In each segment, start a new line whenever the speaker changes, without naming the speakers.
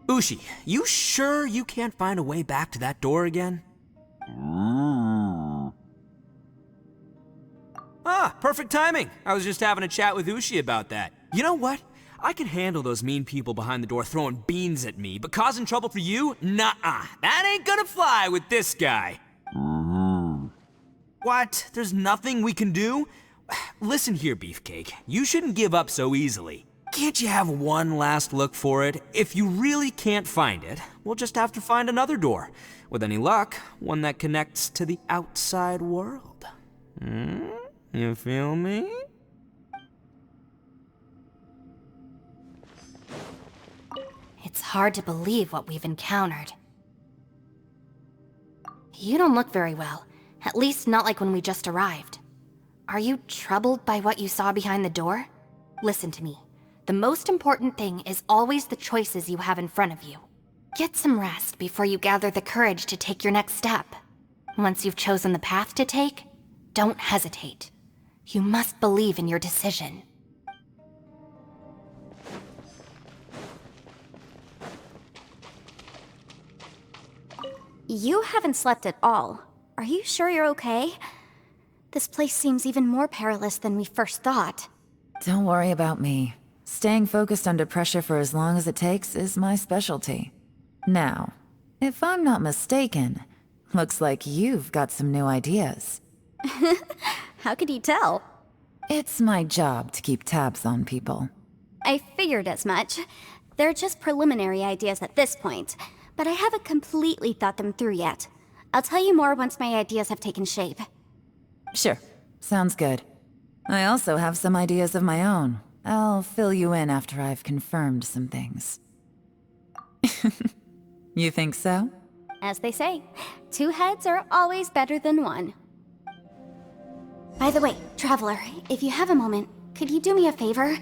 Ushi, you sure you can't find a way back to that door again? Ah, perfect timing. I was just having a chat with Ushi about that. You know what? I can handle those mean people behind the door throwing beans at me, but causing trouble for you? Nuh-uh. That ain't gonna fly with this guy. What? There's nothing we can do? Listen here, Beefcake. You shouldn't give up so easily. Can't you have one last look for it? If you really can't find it, we'll just have to find another door. With any luck, one that connects to the outside world. You feel me?
It's hard to believe what we've encountered. You don't look very well. At least not like when we just arrived. Are you troubled by what you saw behind the door? Listen to me. The most important thing is always the choices you have in front of you. Get some rest before you gather the courage to take your next step. Once you've chosen the path to take, don't hesitate. You must believe in your decision.
You haven't slept at all. Are you sure you're okay? This place seems even more perilous than we first thought.
Don't worry about me. Staying focused under pressure for as long as it takes is my specialty. Now, if I'm not mistaken, looks like you've got some new ideas.
How could you tell?
It's my job to keep tabs on people.
I figured as much. They're just preliminary ideas at this point, but I haven't completely thought them through yet. I'll tell you more once my ideas have taken shape.
Sure, sounds good. I also have some ideas of my own. I'll fill you in after I've confirmed some things. You think so?
As they say, two heads are always better than one. By the way, Traveler, if you have a moment, could you do me a favor?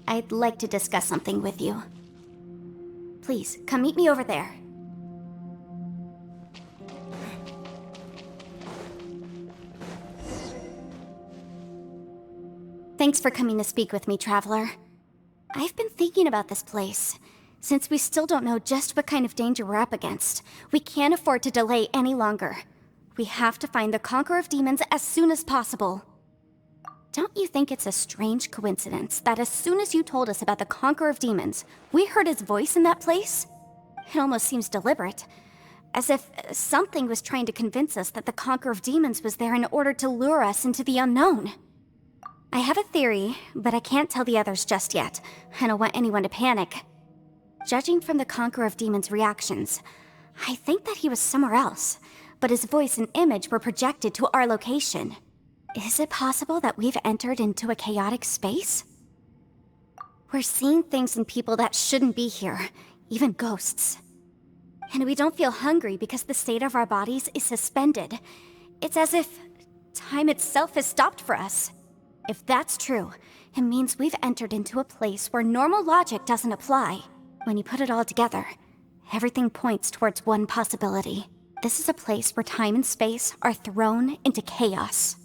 I'd like to discuss something with you. Please, come meet me over there. Thanks for coming to speak with me, Traveler. I've been thinking about this place. Since we still don't know just what kind of danger we're up against, we can't afford to delay any longer. We have to find the Conqueror of Demons as soon as possible. Don't you think it's a strange coincidence that as soon as you told us about the Conqueror of Demons, we heard his voice in that place? It almost seems deliberate. As if something was trying to convince us that the Conqueror of Demons was there in order to lure us into the unknown. I have a theory, but I can't tell the others just yet. I don't want anyone to panic. Judging from the Conqueror of Demons' reactions, I think that he was somewhere else, but his voice and image were projected to our location. Is it possible that we've entered into a chaotic space? We're seeing things in people that shouldn't be here, even ghosts. And we don't feel hungry because the state of our bodies is suspended. It's as if time itself has stopped for us. If that's true, it means we've entered into a place where normal logic doesn't apply. When you put it all together, everything points towards one possibility. This is a place where time and space are thrown into chaos.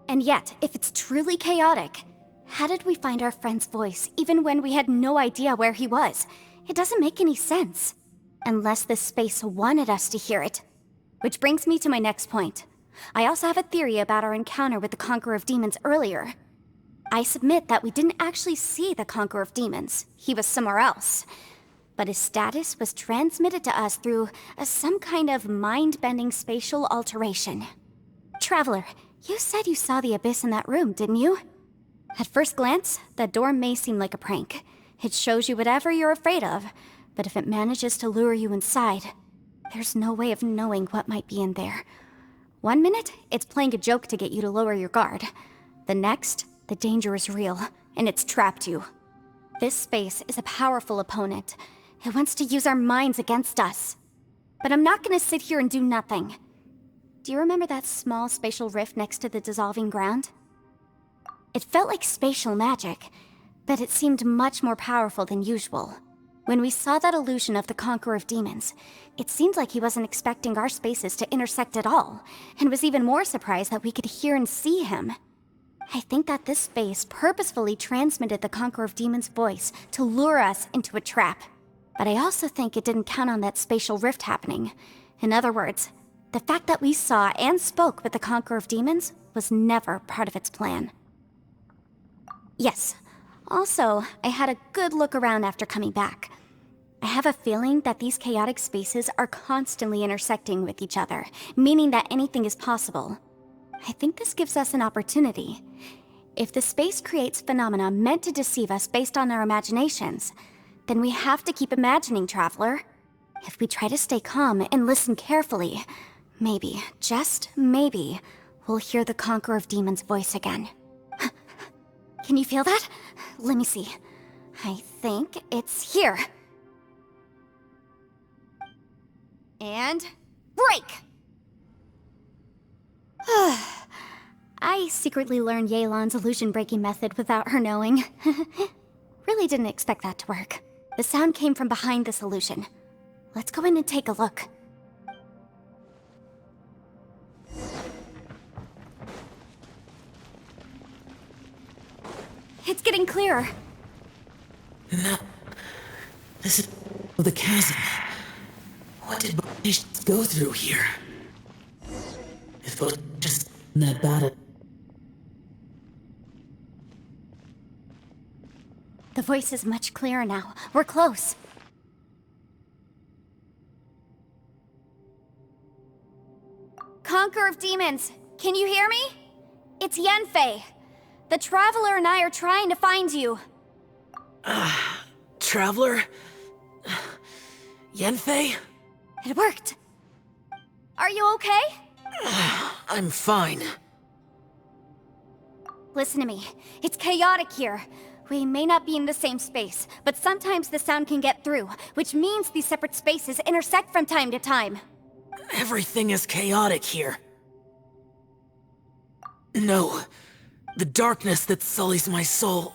And yet, if it's truly chaotic, how did we find our friend's voice even when we had no idea where he was? It doesn't make any sense. Unless this space wanted us to hear it. Which brings me to my next point. I also have a theory about our encounter with the Conqueror of Demons earlier. I submit that we didn't actually see the Conqueror of Demons. He was somewhere else. But his status was transmitted to us through some kind of mind-bending spatial alteration. Traveler, you said you saw the abyss in that room, didn't you? At first glance, that door may seem like a prank. It shows you whatever you're afraid of, but if it manages to lure you inside, there's no way of knowing what might be in there. One minute, it's playing a joke to get you to lower your guard. The next, the danger is real, and it's trapped you. This space is a powerful opponent. It wants to use our minds against us. But I'm not gonna sit here and do nothing. Do you remember that small spatial rift next to the dissolving ground? It felt like spatial magic, but it seemed much more powerful than usual. When we saw that illusion of the Conqueror of Demons, it seemed like he wasn't expecting our spaces to intersect at all, and was even more surprised that we could hear and see him. I think that this space purposefully transmitted the Conqueror of Demons' voice to lure us into a trap. But I also think it didn't count on that spatial rift happening. In other words, the fact that we saw and spoke with the Conqueror of Demons was never part of its plan. Yes. Also, I had a good look around after coming back. I have a feeling that these chaotic spaces are constantly intersecting with each other, meaning that anything is possible. I think this gives us an opportunity. If the space creates phenomena meant to deceive us based on our imaginations, then we have to keep imagining, Traveler. If we try to stay calm and listen carefully, maybe, just maybe, we'll hear the Conqueror of Demons' voice again. Can you feel that? Let me see. I think it's here. And break! I secretly learned Yelan's illusion-breaking method without her knowing. Really didn't expect that to work. The sound came from behind this illusion. Let's go in and take a look. It's getting clearer.
No. This is the chasm. What did Bosch go through here? If Bosch just that bad at...
The voice is much clearer now. We're close. Conqueror of Demons, can you hear me? It's Yanfei. The Traveler and I are trying to find you.
Traveler? Yanfei?
It worked. Are you okay?
I'm fine.
Listen to me. It's chaotic here. We may not be in the same space, but sometimes the sound can get through, which means these separate spaces intersect from time to time.
Everything is chaotic here. No. The darkness that sullies my soul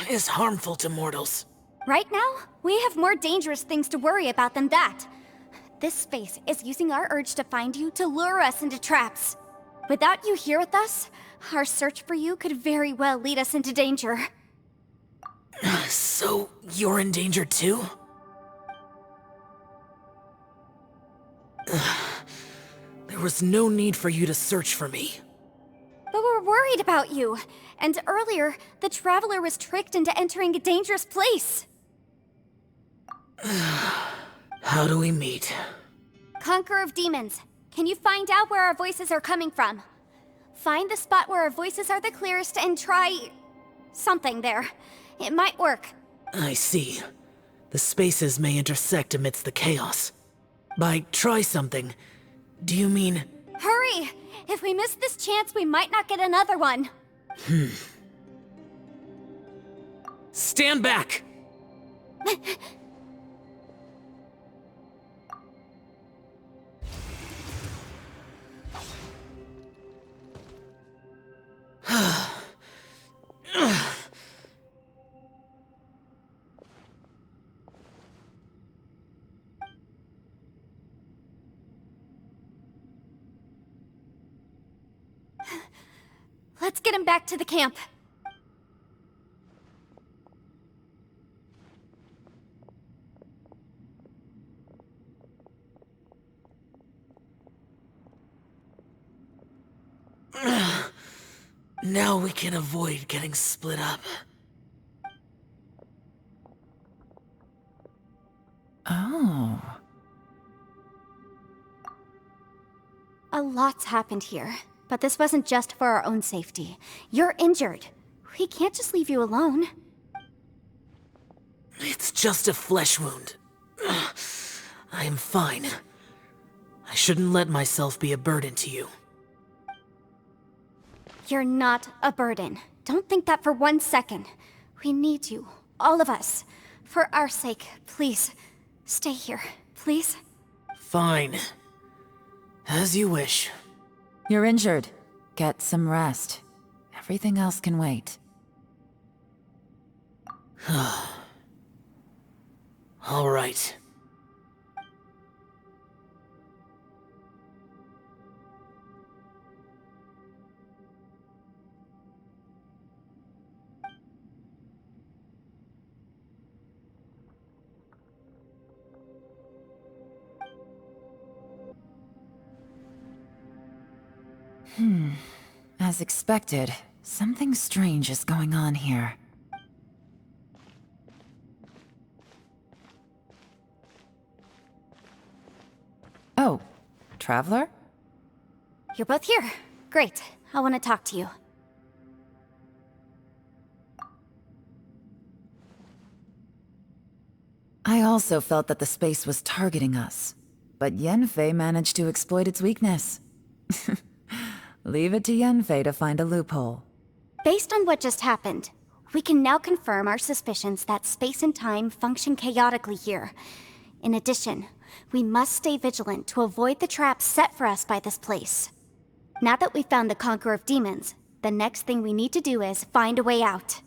is harmful to mortals.
Right now, we have more dangerous things to worry about than that. This space is using our urge to find you to lure us into traps. Without you here with us, our search for you could very well lead us into danger.
So, you're in danger too? There was no need for you to search for me.
But we're worried about you. And earlier, the Traveler was tricked into entering a dangerous place.
How do we meet?
Conqueror of Demons, can you find out where our voices are coming from? Find the spot where our voices are the clearest and try... something there. It might work.
I see. The spaces may intersect amidst the chaos. By try something, do you mean...
Hurry! If we miss this chance, we might not get another one.
Stand back!
Let's get him back to the camp.
Now we can avoid getting split up. Oh.
A lot's happened here, but this wasn't just for our own safety. You're injured. We can't just leave you alone.
It's just a flesh wound. I am fine. I shouldn't let myself be a burden to you.
You're not a burden. Don't think that for 1 second. We need you, all of us. For our sake, please, stay here, please.
Fine. As you wish.
You're injured. Get some rest. Everything else can wait.
All right. As expected, something strange is going on here. Oh, Traveler?
You're both here. Great. I want to talk to you.
I also felt that the space was targeting us, but Yenfei managed to exploit its weakness. Leave it to Yenfei to find a loophole.
Based on what just happened, we can now confirm our suspicions that space and time function chaotically here. In addition, we must stay vigilant to avoid the traps set for us by this place. Now that we've found the Conqueror of Demons, the next thing we need to do is find a way out.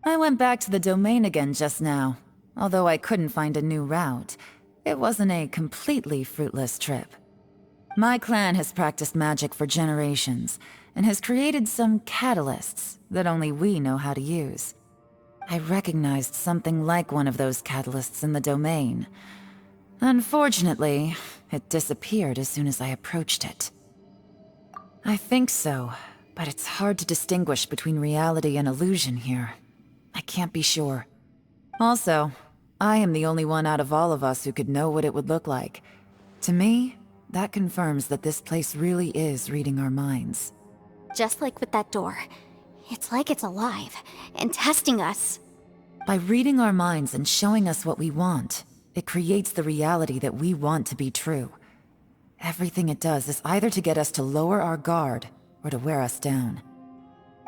I went back to the domain again just now. Although I couldn't find a new route, it wasn't a completely fruitless trip. My clan has practiced magic for generations, and has created some catalysts that only we know how to use. I recognized something like one of those catalysts in the domain. Unfortunately, it disappeared as soon as I approached it. I think so, but it's hard to distinguish between reality and illusion here. I can't be sure. Also, I am the only one out of all of us who could know what it would look like. To me, that confirms that this place really is reading our minds.
Just like with that door, it's like it's alive and testing us.
By reading our minds and showing us what we want, it creates the reality that we want to be true. Everything it does is either to get us to lower our guard or to wear us down.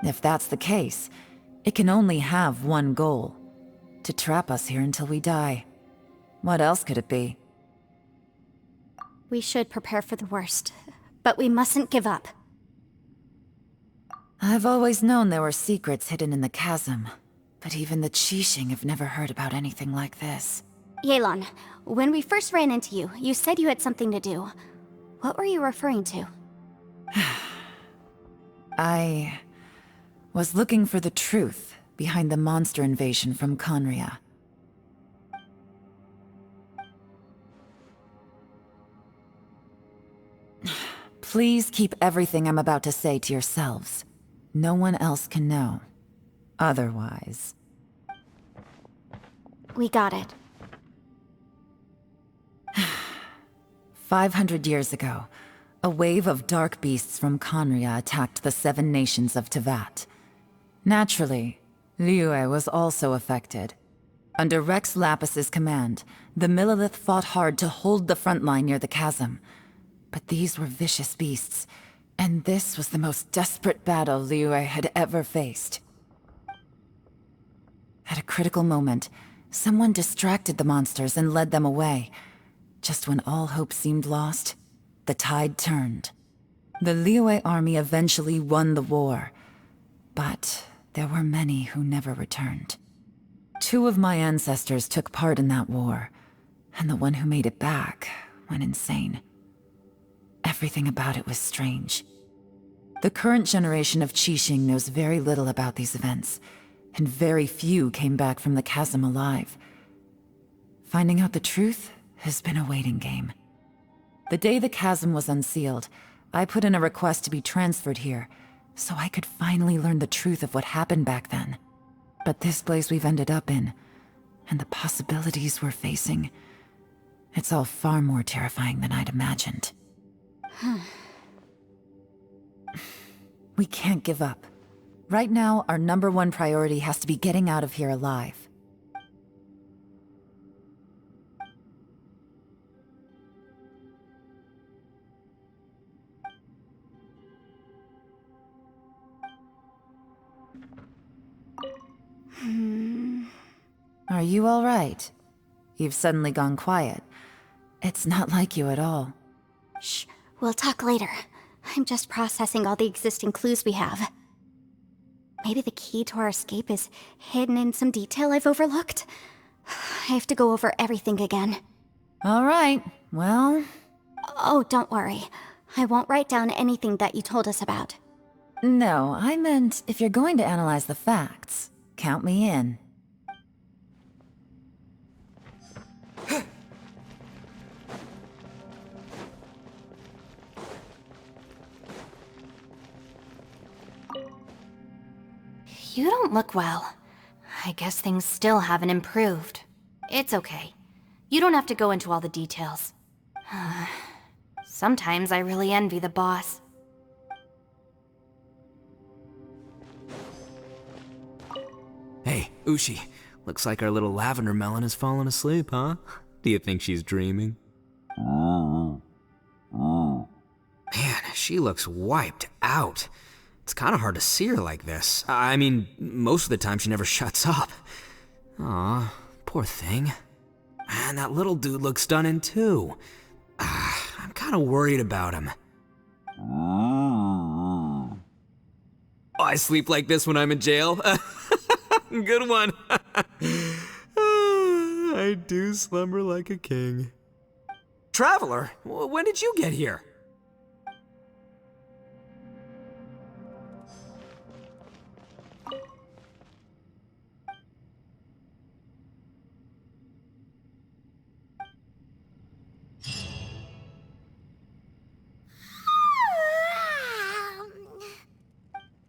If that's the case, it can only have one goal: to trap us here until we die. What else could it be?
We should prepare for the worst, but we mustn't give up.
I've always known there were secrets hidden in the chasm, but even the Qixing have never heard about anything like this.
Yelan, when we first ran into you, you said you had something to do. What were you referring to?
I was looking for the truth behind the monster invasion from Conria. Please keep everything I'm about to say to yourselves. No one else can know. Otherwise...
We got it.
500 years ago, a wave of dark beasts from Conria attacked the 7 nations of Tevat. Naturally, Liyue was also affected. Under Rex Lapis's command, the Millelith fought hard to hold the front line near the chasm. But these were vicious beasts, and this was the most desperate battle Liyue had ever faced. At a critical moment, someone distracted the monsters and led them away. Just when all hope seemed lost, the tide turned. The Liyue army eventually won the war, but there were many who never returned. 2 of my ancestors took part in that war, and the one who made it back went insane. Everything about it was strange. The current generation of Qixing knows very little about these events, and very few came back from the chasm alive. Finding out the truth has been a waiting game. The day the chasm was unsealed, I put in a request to be transferred here, so I could finally learn the truth of what happened back then. But this place we've ended up in, and the possibilities we're facing, it's all far more terrifying than I'd imagined. We can't give up. Right now, our #1 priority has to be getting out of here alive. Are you all right? You've suddenly gone quiet. It's not like you at all.
Shh, we'll talk later. I'm just processing all the existing clues we have. Maybe the key to our escape is hidden in some detail I've overlooked. I have to go over everything again.
All right, well...
Oh, don't worry. I won't write down anything that you told us about.
No, I meant if you're going to analyze the facts, count me in.
You don't look well. I guess things still haven't improved. It's okay. You don't have to go into all the details. Sometimes I really envy the boss.
Hey, Ushi. Looks like our little lavender melon has fallen asleep, huh? Do you think she's dreaming? Man, she looks wiped out. It's kind of hard to see her like this. I mean, most of the time she never shuts up. Aw, poor thing. Man, that little dude looks stunning too. I'm kind of worried about him. I sleep like this when I'm in jail. Good one. I do slumber like a king. Traveler, when did you get here?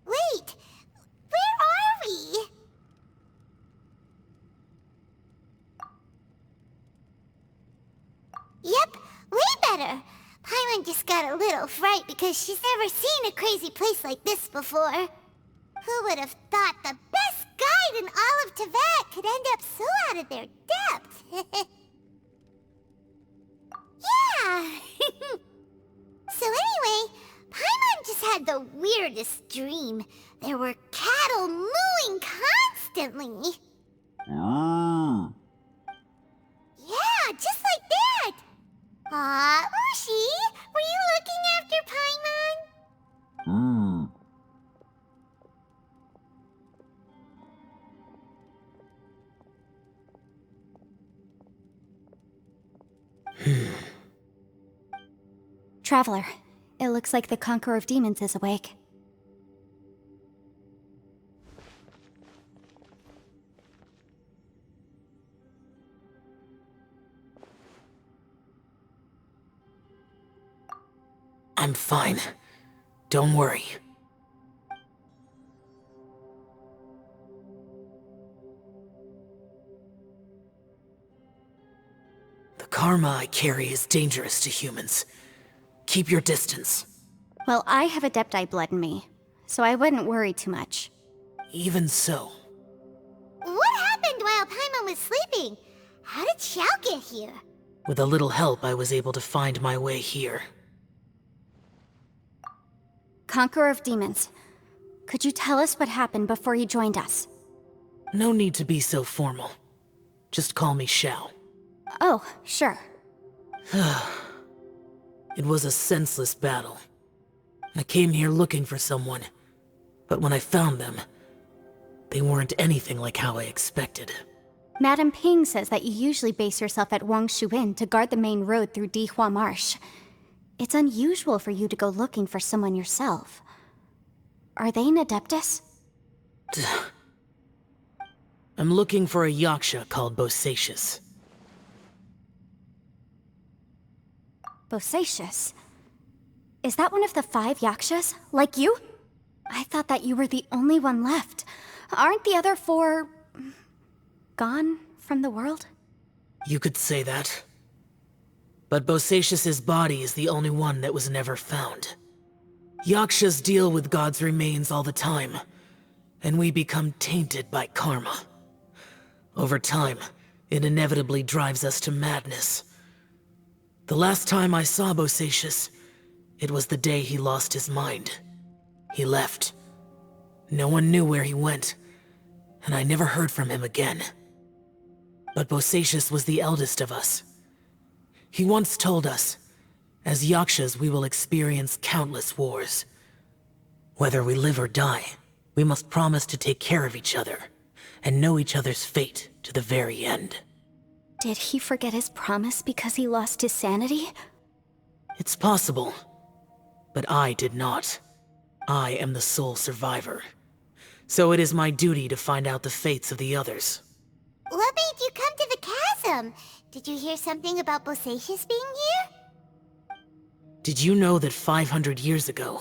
Wait, where are we? Yep, way better. Paimon just got a little fright because she's never seen a crazy place like this before. Who would have thought the best guide in all of Teyvat could end up so out of their depth? Yeah! So anyway, Paimon just had the weirdest dream. There were cattle mooing constantly. Yeah, just like that. Aw, Ushi, were you looking after Paimon?
Traveler, it looks like the Conqueror of Demons is awake.
I'm fine. Don't worry. The karma I carry is dangerous to humans. Keep your distance.
Well, I have Adepti blood in me, so I wouldn't worry too much.
Even so,
What happened while Paimon was sleeping? How did Xiao get here?
with a little help, I was able to find my way here.
Conqueror of Demons, could you tell us what happened before you joined us?
No need to be so formal. Just call me Xiao.
Oh, sure.
It was a senseless battle. I came here looking for someone, but when I found them, they weren't anything like how I expected.
Madame Ping says that you usually base yourself at Wangshu Inn to guard the main road through Dihua Marsh. It's unusual for you to go looking for someone yourself. Are they an Adeptus?
I'm looking for a Yaksha called Bosacius.
Bosacius? Is that one of the 5 Yakshas? Like you? I thought that you were the only one left. Aren't the other 4... gone from the world?
You could say that. But Bosacius's body is the only one that was never found. Yakshas deal with God's remains all the time, and we become tainted by karma. Over time, it inevitably drives us to madness. The last time I saw Bosacius, it was the day he lost his mind. He left. No one knew where he went, and I never heard from him again. But Bosacius was the eldest of us. He once told us, as Yakshas we will experience countless wars. Whether we live or die, we must promise to take care of each other, and know each other's fate to the very end.
Did he forget his promise because he lost his sanity?
It's possible, but I did not. I am the sole survivor. So it is my duty to find out the fates of the others.
What made you come to the chasm? Did you hear something about Bosacius being here?
Did you know that 500 years ago,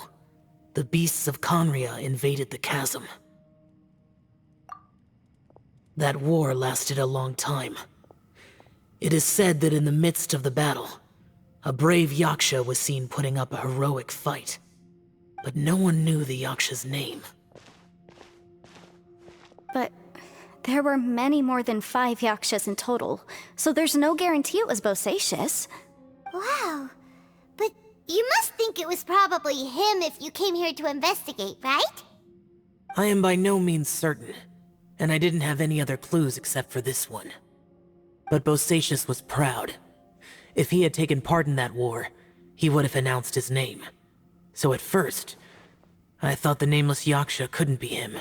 the beasts of Conria invaded the chasm? That war lasted a long time. It is said that in the midst of the battle, a brave Yaksha was seen putting up a heroic fight. But no one knew the Yaksha's name.
But there were many more than 5 Yakshas in total, so there's no guarantee it was Bosacius.
Wow. But you must think it was probably him if you came here to investigate, right?
I am by no means certain, and I didn't have any other clues except for this one. But Bosacius was proud. If he had taken part in that war, he would have announced his name. So at first, I thought the nameless Yaksha couldn't be him.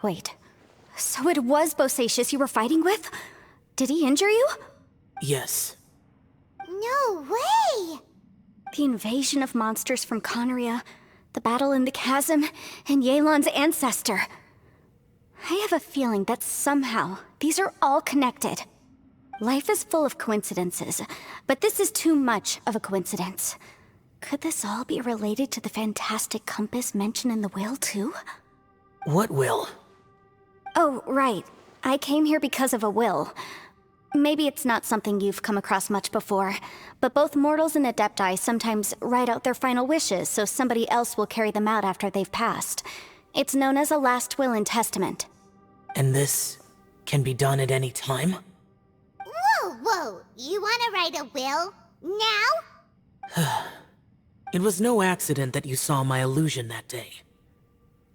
Wait, so it was Bosacius you were fighting with? Did he injure you?
Yes.
No way!
The invasion of monsters from Conria, the battle in the chasm, and Yelan's ancestor. I have a feeling that somehow these are all connected. Life is full of coincidences, but this is too much of a coincidence. Could this all be related to the fantastic compass mentioned in the will, too?
What will?
Oh, right. I came here because of a will. Maybe it's not something you've come across much before, but both mortals and adepti sometimes write out their final wishes so somebody else will carry them out after they've passed. It's known as a last will and testament.
And this can be done at any time?
Whoa, you wanna write a will? Now?
It was no accident that you saw my illusion that day.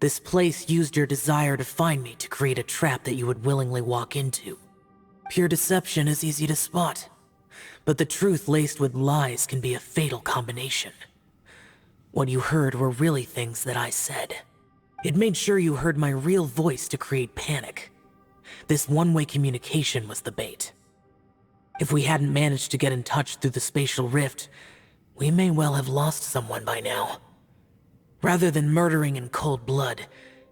This place used your desire to find me to create a trap that you would willingly walk into. Pure deception is easy to spot, but the truth laced with lies can be a fatal combination. What you heard were really things that I said. It made sure you heard my real voice to create panic. This one-way communication was the bait. If we hadn't managed to get in touch through the spatial rift, we may well have lost someone by now. Rather than murdering in cold blood,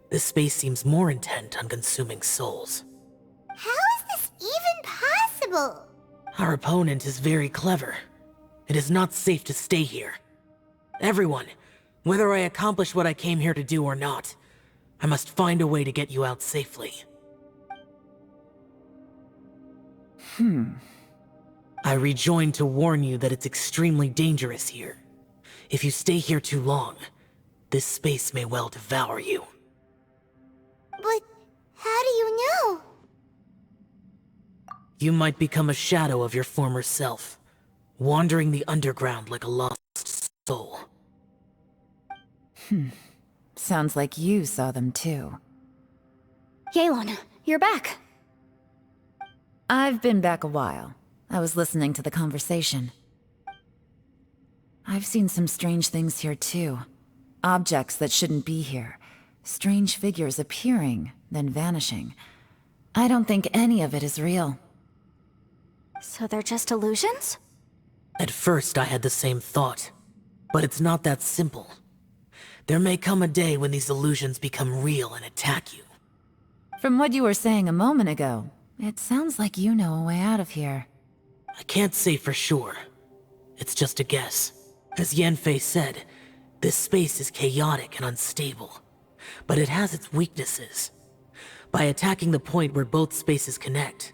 this space seems more intent on consuming souls.
How is this even possible?
Our opponent is very clever. It is not safe to stay here. Everyone, whether I accomplish what I came here to do or not, I must find a way to get you out safely. I rejoined to warn you that it's extremely dangerous here. If you stay here too long, this space may well devour you.
But how do you know?
You might become a shadow of your former self, wandering the underground like a lost soul.
Sounds like you saw them too.
Yelan, you're back.
I've been back a while. I was listening to the conversation. I've seen some strange things here too. Objects that shouldn't be here. Strange figures appearing, then vanishing. I don't think any of it is real.
So they're just illusions?
At first I had the same thought, but it's not that simple. There may come a day when these illusions become real and attack you.
From what you were saying a moment ago, it sounds like you know a way out of here.
I can't say for sure. It's just a guess. As Yanfei said, this space is chaotic and unstable, but it has its weaknesses. By attacking the point where both spaces connect,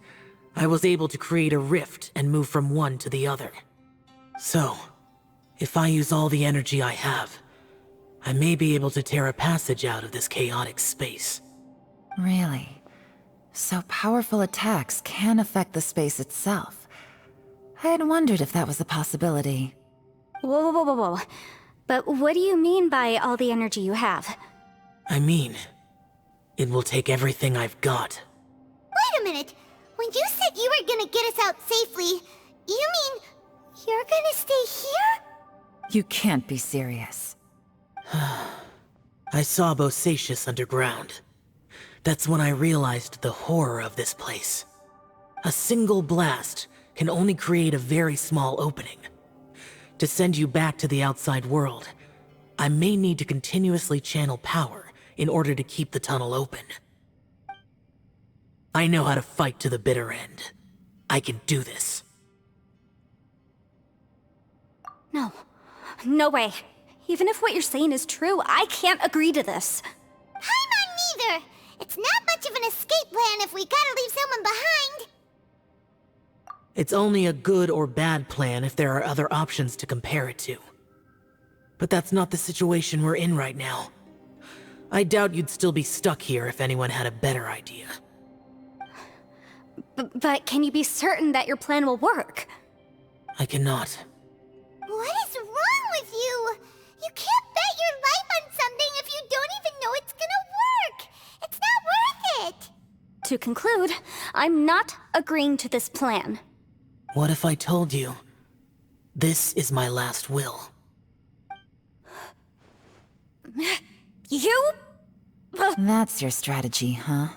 I was able to create a rift and move from one to the other. So, if I use all the energy I have, I may be able to tear a passage out of this chaotic space.
Really? So powerful attacks can affect the space itself. I had wondered if that was a possibility.
Whoa. But what do you mean by all the energy you have?
I mean, it will take everything I've got.
Wait a minute. When you said you were gonna get us out safely, you mean you're gonna stay here?
You can't be serious.
I saw Bosacius underground. That's when I realized the horror of this place. A single blast can only create a very small opening. To send you back to the outside world, I may need to continuously channel power in order to keep the tunnel open. I know how to fight to the bitter end. I can do this.
No way. Even if what you're saying is true, I can't agree to this.
Paimon neither! It's not much of an escape plan if we gotta leave someone behind!
It's only a good or bad plan if there are other options to compare it to. But that's not the situation we're in right now. I doubt you'd still be stuck here if anyone had a better idea.
But can you be certain that your plan will work?
I cannot.
What is wrong with you? You can't bet your life on something if you don't even know it's gonna work! It's not worth it!
To conclude, I'm not agreeing to this plan.
What if I told you, this is my last will?
You?
That's your strategy, huh?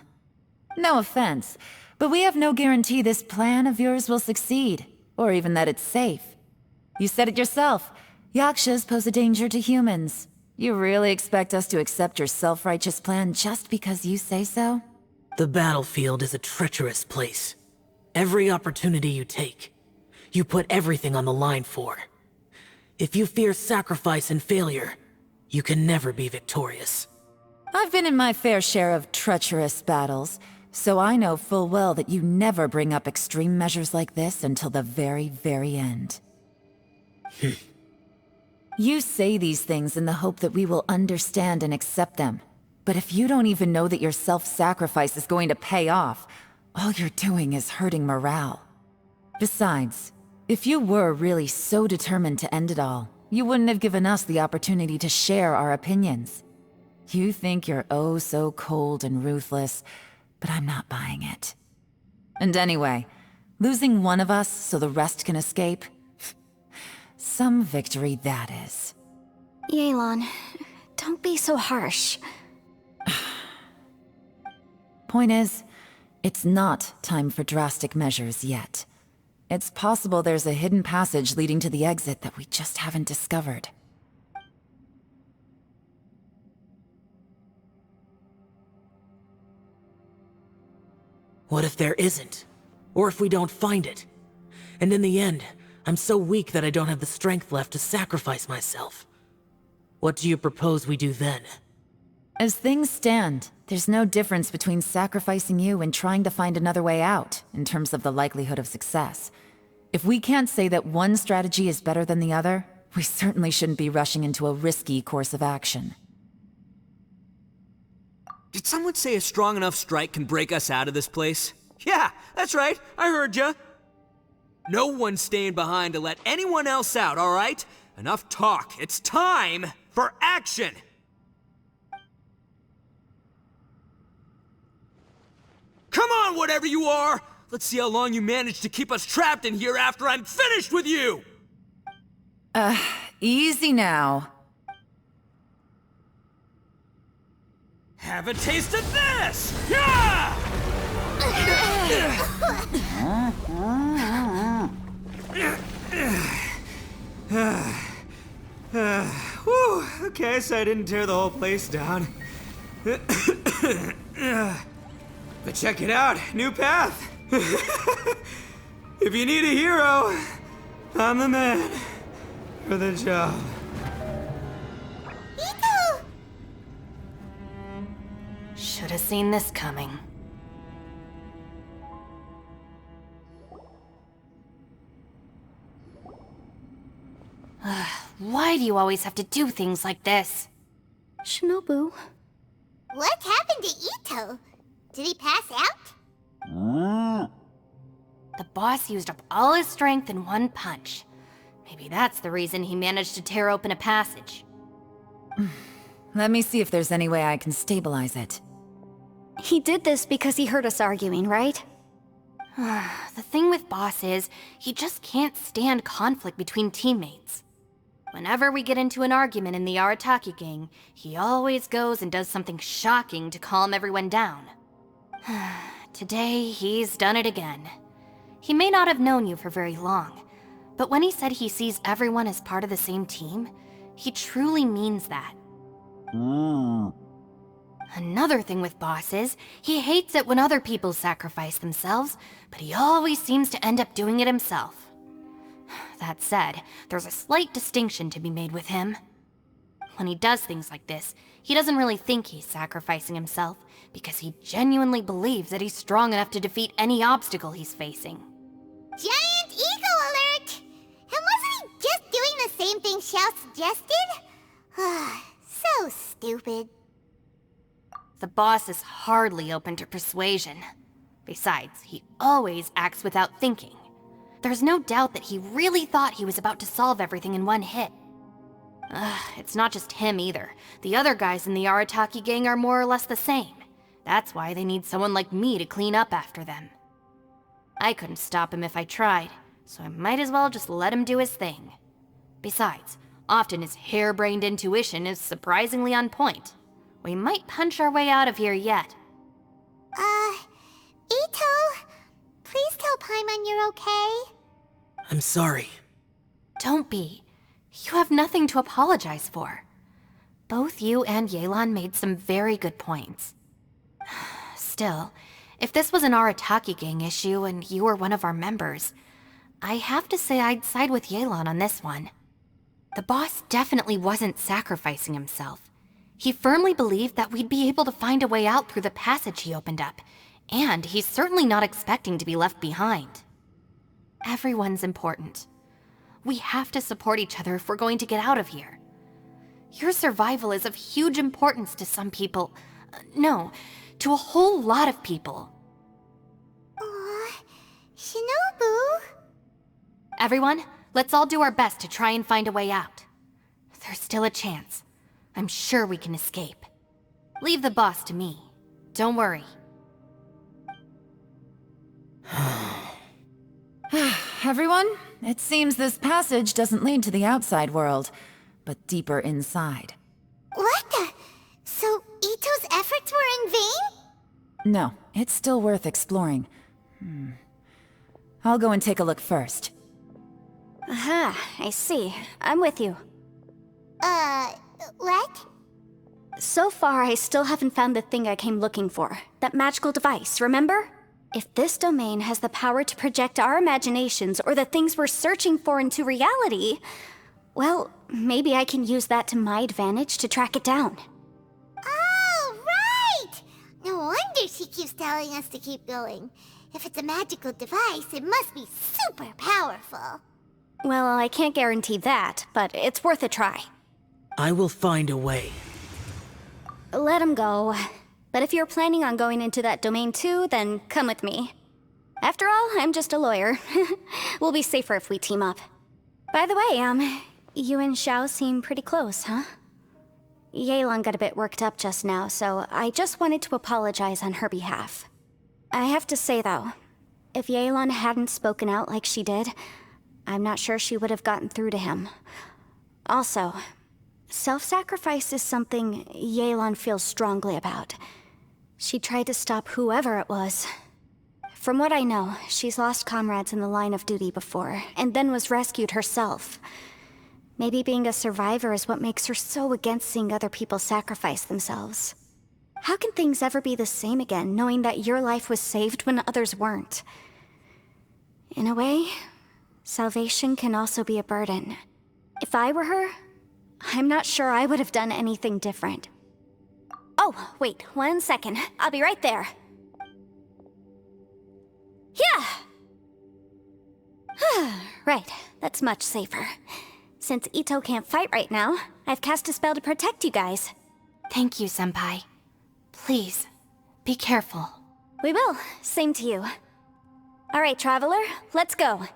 No offense, but we have no guarantee this plan of yours will succeed, or even that it's safe. You said it yourself. Yakshas pose a danger to humans. You really expect us to accept your self-righteous plan just because you say so?
The battlefield is a treacherous place. Every opportunity you take, you put everything on the line for. If you fear sacrifice and failure, you can never be victorious.
I've been in my fair share of treacherous battles, so I know full well that you never bring up extreme measures like this until the very, very end. You say these things in the hope that we will understand and accept them. But if you don't even know that your self-sacrifice is going to pay off, all you're doing is hurting morale. Besides, if you were really so determined to end it all, you wouldn't have given us the opportunity to share our opinions. You think you're oh so cold and ruthless, but I'm not buying it. And anyway, losing one of us so the rest can escape? Some victory that is.
Yelan, don't be so harsh.
Point is, it's not time for drastic measures yet. It's possible there's a hidden passage leading to the exit that we just haven't discovered.
What if there isn't? Or if we don't find it? And in the end, I'm so weak that I don't have the strength left to sacrifice myself. What do you propose we do then?
As things stand, there's no difference between sacrificing you and trying to find another way out, in terms of the likelihood of success. If we can't say that one strategy is better than the other, we certainly shouldn't be rushing into a risky course of action.
Did someone say a strong enough strike can break us out of this place? Yeah, that's right, I heard ya. No one's staying behind to let anyone else out, all right? Enough talk, it's time for action! Come on, whatever you are! Let's see how long you manage to keep us trapped in here after I'm finished with you!
Easy now.
Have a taste of this! Yeah! Whew, okay, so I didn't tear the whole place down. But check it out, new path. If you need a hero, I'm the man for the job.
Ito!
Should have seen this coming. Why do you always have to do things like this?
Shinobu.
What happened to Ito? Did he pass out?
The boss used up all his strength in one punch. Maybe that's the reason he managed to tear open a passage.
Let me see if there's any way I can stabilize it.
He did this because he heard us arguing, right?
The thing with Boss is, he just can't stand conflict between teammates. Whenever we get into an argument in the Arataki gang, he always goes and does something shocking to calm everyone down. Today, he's done it again. He may not have known you for very long, but when he said he sees everyone as part of the same team, he truly means that. Another thing with Boss is, he hates it when other people sacrifice themselves, but he always seems to end up doing it himself. That said, there's a slight distinction to be made with him. when he does things like this, he doesn't really think he's sacrificing himself, because he genuinely believes that he's strong enough to defeat any obstacle he's facing.
Giant ego alert! And wasn't he just doing the same thing Xiao suggested? So stupid.
The boss is hardly open to persuasion. Besides, he always acts without thinking. There's no doubt that he really thought he was about to solve everything in one hit. It's not just him either. The other guys in the Arataki gang are more or less the same. That's why they need someone like me to clean up after them. I couldn't stop him if I tried, so I might as well just let him do his thing. Besides, often his harebrained intuition is surprisingly on point. We might punch our way out of here yet.
Ito, please tell Paimon you're okay.
I'm sorry.
Don't be. You have nothing to apologize for. Both you and Yelan made some very good points. Still, if this was an Arataki gang issue and you were one of our members, I have to say I'd side with Yelan on this one. The boss definitely wasn't sacrificing himself. He firmly believed that we'd be able to find a way out through the passage he opened up, and he's certainly not expecting to be left behind. Everyone's important. We have to support each other if we're going to get out of here. Your survival is of huge importance to some people. No, to a whole lot of people.
Aw, Shinobu.
Everyone, let's all do our best to try and find a way out. There's still a chance. I'm sure we can escape. Leave the boss to me. Don't worry.
Everyone, it seems this passage doesn't lead to the outside world, but deeper inside.
What the? So Ito's efforts were in vain?
No, it's still worth exploring. I'll go and take a look first.
Aha, I see. I'm with you.
What?
So far, I still haven't found the thing I came looking for. That magical device, remember? If this domain has the power to project our imaginations or the things we're searching for into reality, well, maybe I can use that to my advantage to track it down.
Oh, right! No wonder she keeps telling us to keep going. If it's a magical device, it must be super powerful.
Well, I can't guarantee that, but it's worth a try.
I will find a way.
Let him go. But if you're planning on going into that domain too, then come with me. After all, I'm just a lawyer. We'll be safer if we team up. By the way, you and Xiao seem pretty close, huh? Yelan got a bit worked up just now, so I just wanted to apologize on her behalf. I have to say though, if Yelan hadn't spoken out like she did, I'm not sure she would have gotten through to him. Also, self-sacrifice is something Yelan feels strongly about. She tried to stop whoever it was. From what I know, she's lost comrades in the line of duty before, and then was rescued herself. Maybe being a survivor is what makes her so against seeing other people sacrifice themselves. How can things ever be the same again, knowing that your life was saved when others weren't? In a way, salvation can also be a burden. If I were her, I'm not sure I would have done anything different. Oh, wait, 1 second. I'll be right there. Yeah! Right, that's much safer. Since Ito can't fight right now, I've cast a spell to protect you guys.
Thank you, Senpai. Please, be careful.
We will. Same to you. All right, Traveler, let's go.